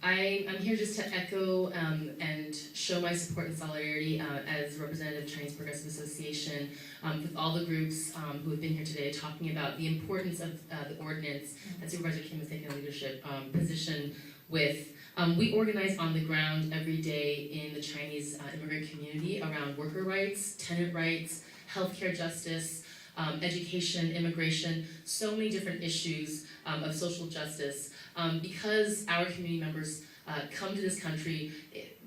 I'm here just to echo and show my support and solidarity as representative of Chinese Progressive Association with all the groups who have been here today talking about the importance of the ordinance that Supervisor Kim is taking a leadership position with. We organize on the ground every day in the Chinese immigrant community around worker rights, tenant rights, healthcare justice, education, immigration, so many different issues of social justice, because our community members come to this country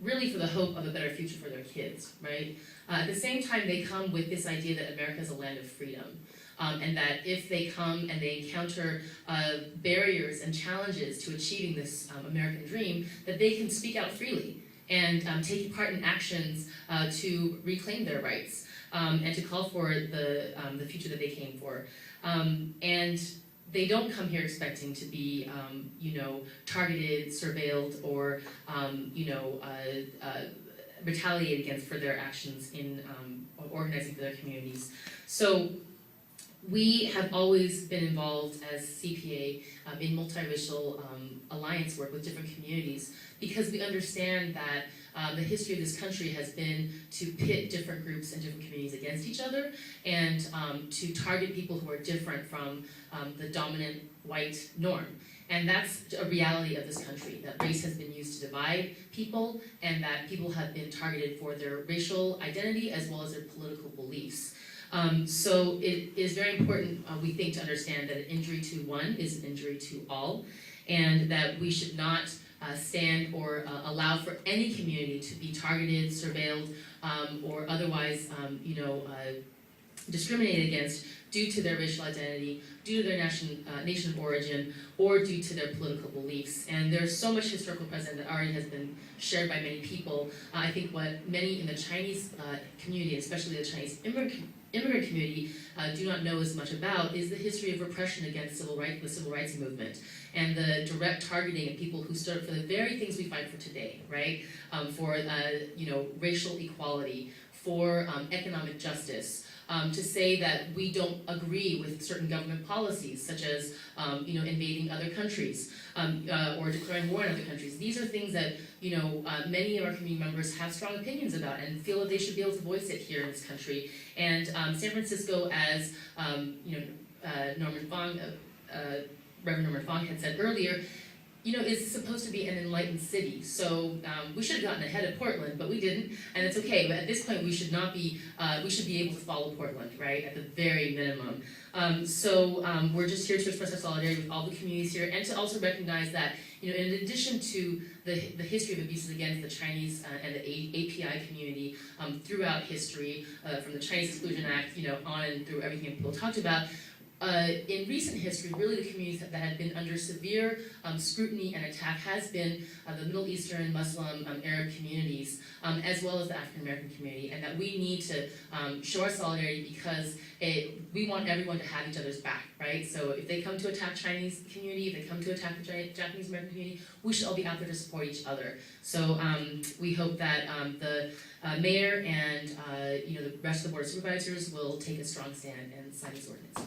really for the hope of a better future for their kids, right? At the same time, they come with this idea that America is a land of freedom, and that if they come and they encounter barriers and challenges to achieving this American dream, that they can speak out freely and take part in actions to reclaim their rights. And to call for the future that they came for. And they don't come here expecting to be, targeted, surveilled, or, retaliated against for their actions in organizing for their communities. So we have always been involved as CPA in multiracial alliance work with different communities because we understand that the history of this country has been to pit different groups and different communities against each other and to target people who are different from the dominant white norm. And that's a reality of this country, that race has been used to divide people and that people have been targeted for their racial identity as well as their political beliefs. So it is very important, we think, to understand that an injury to one is an injury to all, and that we should not stand or allow for any community to be targeted, surveilled, or otherwise, discriminated against due to their racial identity, due to their nation of origin, or due to their political beliefs. And there's so much historical precedent that already has been shared by many people. I think what many in the Chinese community, especially the Chinese immigrant community, do not know as much about is the history of repression against the civil rights movement and the direct targeting of people who stood up for the very things we fight for today, right? For racial equality, for economic justice. To say that we don't agree with certain government policies, such as invading other countries or declaring war on other countries. These are things that many of our community members have strong opinions about and feel that they should be able to voice it here in this country. And San Francisco, as Reverend Norman Fong had said earlier, is supposed to be an enlightened city. So we should have gotten ahead of Portland, but we didn't, and it's okay. But at this point, we should not be. We should be able to follow Portland, right, at the very minimum. So we're just here to express our solidarity with all the communities here, and to also recognize that, in addition to the history of abuses against the Chinese and the API community throughout history, from the Chinese Exclusion Act, on and through everything that people talked about. In recent history, really the communities that had been under severe scrutiny and attack has been the Middle Eastern, Muslim, Arab communities, as well as the African American community, and that we need to show our solidarity because we want everyone to have each other's back, right? So if they come to attack Chinese community, if they come to attack the Japanese American community, we should all be out there to support each other. So we hope that the mayor and the rest of the board of supervisors will take a strong stand and sign this ordinance.